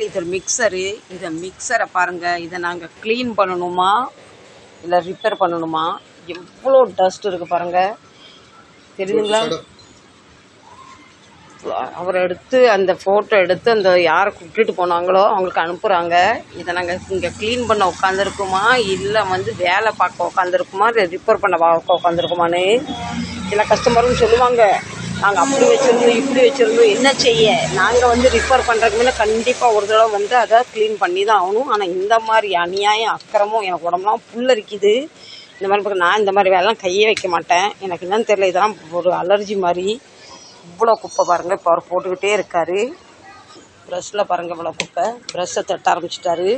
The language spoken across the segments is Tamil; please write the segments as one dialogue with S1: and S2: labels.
S1: இது மிக்சரு. இதை மிக்சரை பாருங்கள். இதை நாங்கள் க்ளீன் பண்ணணுமா இல்லை ரிப்பேர் பண்ணணுமா? எவ்வளோ டஸ்ட் இருக்குது பாருங்கள், தெரியுதுங்களா? அவரை எடுத்து அந்த ஃபோட்டோ எடுத்து அந்த யாரை கூப்பிட்டுட்டு போனாங்களோ அவங்களுக்கு அனுப்புகிறாங்க. இதை நாங்கள் இங்கே க்ளீன் பண்ண உட்காந்துருக்குமா இல்லை வேலை பார்க்க உட்காந்துருக்குமா இல்லை ரிப்பேர் பண்ண பார்க்க உட்காந்துருக்குமான்னு எல்லா கஸ்டமரும் சொல்லுவாங்க. நாங்கள் அப்படி வச்சுருந்தோம் இப்படி வச்சுருந்தோம், என்ன செய்ய? நாங்கள் ரிப்பேர் பண்ணுறதுக்கு முன்னே கண்டிப்பாக ஒரு தடவை அதை க்ளீன் பண்ணி தான் ஆகணும். ஆனால் இந்த மாதிரி அநியாயம் அக்கிரமும் எனக்கு உடம்புலாம் புல்லரிக்குது. இந்த மாதிரி நான் இந்த மாதிரி வேலைலாம் கையே வைக்க மாட்டேன். எனக்கு என்னன்னு தெரியல, இதெல்லாம் ஒரு அலர்ஜி மாதிரி. இவ்வளோ குப்பை பாருங்கள், இப்போ அவர் போட்டுக்கிட்டே இருக்கார். ப்ரெஷ்ஷில் பாருங்கள் இவ்வளோ குப்பை. ப்ரெஷ்ஷை தட்ட ஆரம்பிச்சிட்டாரு.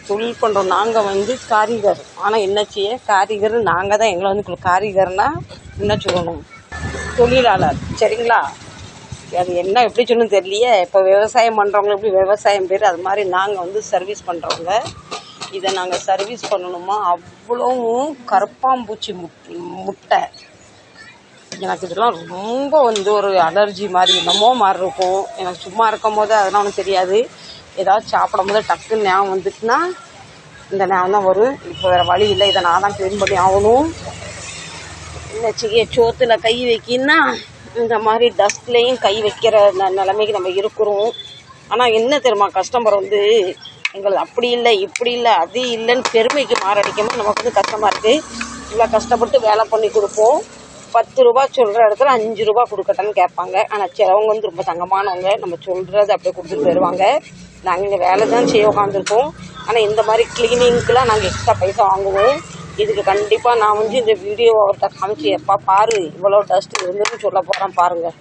S1: தொழில் பண்ணுறோம் நாங்கள் காரிகர். ஆனால் என்ன செய்ய, காரிகர் நாங்கள் தான். எங்களை காரிகர்னால் என்ன சொல்லணும், தொழிலாளர், சரிங்களா? அது என்ன எப்படி சொல்லணும் தெரியலையே. இப்போ விவசாயம் பண்ணுறவங்க எப்படி விவசாயம் பேர், அது மாதிரி நாங்கள் சர்வீஸ் பண்ணுறவங்க. இதை நாங்கள் சர்வீஸ் பண்ணணுமா? அவ்வளோவும் கரப்பாம்பூச்சி முட்டை. எனக்கு இதெல்லாம் ரொம்ப ஒரு அலர்ஜி மாதிரி என்னமோ மாதிரி இருக்கும். எனக்கு சும்மா இருக்கும் போது அதெல்லாம் ஒன்றும் தெரியாது. ஏதாவது சாப்பிடும் போது டக்குன்னு ஞாபகம் வந்துட்டுனா இந்த ஞாபகம் தான் வரும். இப்போ வேறு வழி இல்லை, இதை நான் தான் க்ளீன் பண்ணி ஆகணும். என்ன செய்ய, சோத்தில் கை வைக்கின்னா இந்த மாதிரி டஸ்ட்லேயும் கை வைக்கிற நிலைமைக்கு நம்ம இருக்கிறோம். ஆனால் என்ன தெரியுமா, கஸ்டமர் எங்களுக்கு அப்படி இல்லை இப்படி இல்லை அது இல்லைன்னு பெருமைக்கு மாரடிக்கும்போது நமக்கு கஷ்டமாக இருக்குது. இவ்வளோ கஷ்டப்பட்டு வேலை பண்ணி கொடுப்போம். 10 ரூபா சொல்கிற இடத்துல 5 ரூபா கொடுக்கட்டான்னு கேட்பாங்க. ஆனால் சிலவங்க ரொம்ப தங்கமானவங்க, நம்ம சொல்கிறது அப்படியே கொடுத்துட்டு போயிடுவாங்க. நாங்கள் இங்கே வேலை தான் செய்ய உட்காந்துருக்கோம். ஆனால் இந்த மாதிரி க்ளீனிங்க்கெலாம் நாங்கள் எக்ஸ்ட்ரா பைசா வாங்குவோம். இதுக்கு கண்டிப்பாக நான் இந்த வீடியோ அவர்கிட்ட காமிச்சு எப்பா பாரு இவ்வளோ டஸ்ட் இருந்துன்னு சொல்ல போகிறேன் பாருங்கள்.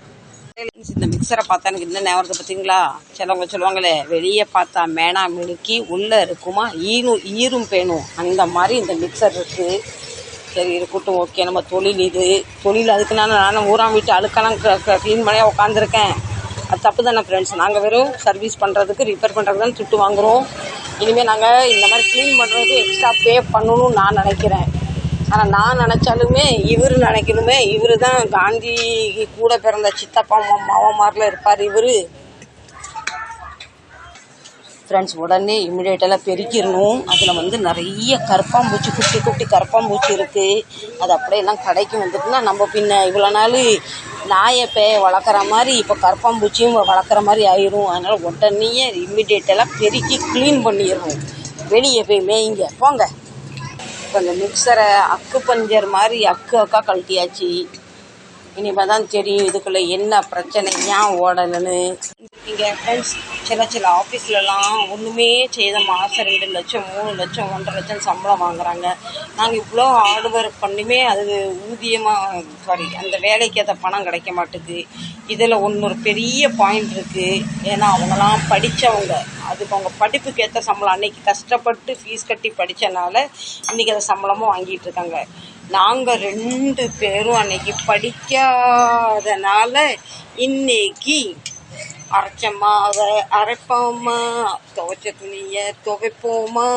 S1: இந்த மிக்சரை பார்த்தா எனக்கு இன்னும் ஞாபகம் பார்த்தீங்களா? சிலவங்க சொல்லுவாங்களே, வெளியே பார்த்தா மேனா மினுக்கி உள்ளே இருக்குமா ஈரும் பேணும், அந்த மாதிரி இந்த மிக்சர் இருக்குது. சரி இருக்கட்டும், ஓகே. நம்ம தொழில் தொழில் அதுக்கு நானும் ஊராம் வீட்டு அழுக்கெல்லாம் க்ளீன் பண்ணியாக உட்காந்துருக்கேன். அது தப்பு தானே ஃப்ரெண்ட்ஸ்? நாங்கள் வெறும் சர்வீஸ் பண்ணுறதுக்கு ரிப்பேர் பண்ணுறதுக்கு தான் திட்டு வாங்குகிறோம். இனிமேல் நாங்கள் இந்த மாதிரி க்ளீன் பண்ணுறதுக்கு எக்ஸ்ட்ரா பே பண்ணணும்னு நான் நினைக்கிறேன். ஆனால் நான் நினச்சாலுமே இவர் நினைக்கணுமே, இவர் தான் காந்தி கூட பிறந்த சித்தப்பா மாவன் மாதிரில இருப்பார் இவர். ஃப்ரெண்ட்ஸ், உடனே இமிடியேட்டெல்லாம் பெருக்கிடணும். அதில் நிறைய கரப்பாம்பூச்சி, குட்டி குட்டி கரப்பாம்பூச்சி இருக்குது. அது அப்படியெல்லாம் கடைக்கு வந்துட்டுனா நம்ம பின்ன இவ்வளோ நாள் நாயை வளர்க்குற மாதிரி இப்போ கரப்பாம்பூச்சியும் வளர்க்குற மாதிரி ஆயிரும். அதனால் உடனே இமிடியேட்டெல்லாம் பெருக்கி க்ளீன் பண்ணிடணும். வெளியே போய் மேய்ங்க போங்க. இப்போ இந்த மிக்சரை அக்கு பஞ்சர் மாதிரி அக்கா கழட்டியாச்சு. இனிமேல் தான் தெரியும் இதுக்குள்ளே என்ன பிரச்சனை, ஏன் ஓடணுன்னு. இங்கே ஃப்ரெண்ட்ஸ், சில ஆஃபீஸ்லலாம் ஒன்றுமே செய்த மாதம் 2 லட்சம் 3 லட்சம் 1.5 லட்சம் சம்பளம் வாங்குறாங்க. நாங்கள் இவ்வளோ ஹார்ட் ஒர்க் பண்ணியுமே அது ஊதியமாக அந்த வேலைக்கு ஏற்ற பணம் கிடைக்க மாட்டுது. இதில் ஒரு பெரிய பாயிண்ட் இருக்குது. ஏன்னா அவங்களாம் படித்தவங்க, அதுக்கு அவங்க படிப்புக்கு ஏற்ற சம்பளம். அன்றைக்கி கஷ்டப்பட்டு ஃபீஸ் கட்டி படித்தனால இன்றைக்கி அதை சம்பளமும் வாங்கிட்டு இருக்காங்க. நாங்கள் 2 பேரும் அன்னைக்கு படிக்காதனால இன்னைக்கு அரைச்சம்மா அரைப்போமா, துவைச்ச துணியை துவைப்போமா,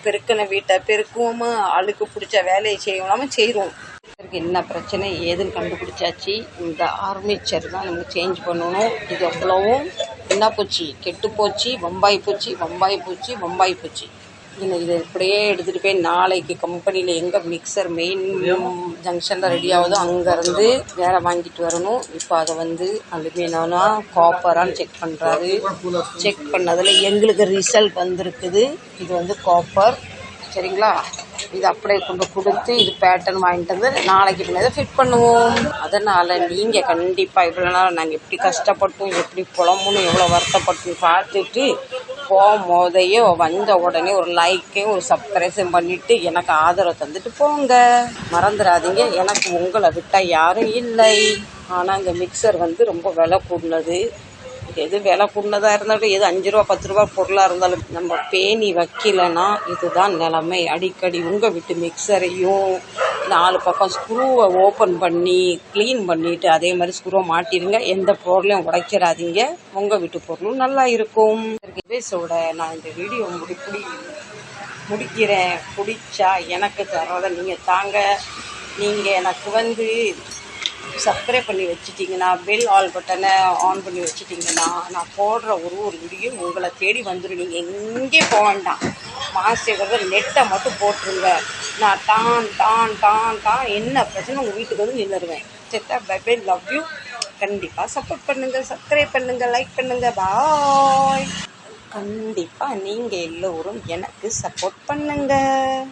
S1: பெருக்கின வீட்டை பெருக்குவோமா, அழுக்கு பிடிச்ச வேலையை செய்யலாமல் செய்கிறோம். என்ன பிரச்சனை ஏதுன்னு கண்டுபிடிச்சாச்சு. இந்த ஆர்மேச்சர் தான் நம்ம சேஞ்ச் பண்ணணும். இது எவ்வளவும் என்ன போச்சு, கெட்டு போச்சு, வம்பாய் போச்சு. இதை இப்படியே எடுத்துகிட்டு போய் நாளைக்கு கம்பெனியில் எங்கே மிக்சர் மெயின் ஜங்ஷனில் ரெடி ஆகுதோ அங்கேருந்து வேலை வாங்கிட்டு வரணும். இப்போ அதை அலுமினியம்னா காப்பரான்னு செக் பண்ணுறாரு. செக் பண்ணதில் எங்களுக்கு ரிசல்ட் வந்திருக்குது. இது காப்பர், சரிங்களா? இது அப்படியே கொண்டு கொடுத்து இது பேட்டர்ன் வாங்கிட்டு வந்து நாளைக்கு பின்னாடி ஃபிட் பண்ணுவோம். அதனால் நீங்கள் கண்டிப்பாக இவ்வளோ நாள் நாங்கள் எப்படி கஷ்டப்பட்டோம், எப்படி புலம்புன்னு எவ்வளோ வருத்தப்பட்டு பார்த்துட்டு போதையோ வந்த உடனே ஒரு லைக்கையும் ஒரு சப்ஸ்கிரைபும் பண்ணிவிட்டு எனக்கு ஆதரவு தந்துட்டு போங்க. மறந்துடாதீங்க, எனக்கு உங்களை விட்டால் யாரும் இல்லை. ஆனால் இந்த மிக்சர் ரொம்ப விலை கூடினது. எது விலை கூடினதாக இருந்தாலும், எது 5 ரூபா 10 ரூபா பொருளாக இருந்தாலும் நம்ம பேணி வைக்கலைன்னா இதுதான் நிலைமை. அடிக்கடி உங்கள் வீட்டு மிக்சரையும் 4 பக்கம் ஸ்க்ரூவை ஓப்பன் பண்ணி க்ளீன் பண்ணிவிட்டு அதே மாதிரி ஸ்க்ரூவை மாட்டிடுங்க. எந்த பொருளையும் உடைச்சிடாதீங்க, உங்கள் வீட்டு பொருளும் நல்லா இருக்கும். பேசோட நான் இந்த வீடியோ முடிக்கிறேன். பிடிச்சா எனக்கு தரதை நீங்கள் தாங்க. நீங்கள் எனக்கு சப்ஸ்கிரைப் பண்ணி வச்சுட்டிங்கன்னா, பெல் ஆல் பட்டனை ஆன் பண்ணி வச்சுட்டிங்கன்னா, நான் போடுற ஒரு வீடியோ உங்களை தேடி வந்துடும். நீங்கள் எங்கேயும் போக வேண்டாம். மாசேகர் நெட்டை மட்டும் போட்டுருங்க. நான் டான் என்ன பிரச்சனை உங்கள் வீட்டுக்கு வந்து நின்றுடுவேன். சரிட்டா? Bye bye, love you. கண்டிப்பாக சப்போர்ட் பண்ணுங்கள், சப்ஸ்கிரைப் பண்ணுங்கள், லைக் பண்ணுங்கள். பாய். கண்டிப்பாக நீங்கள் எல்லோரும் எனக்கு சப்போர்ட் பண்ணுங்கள்.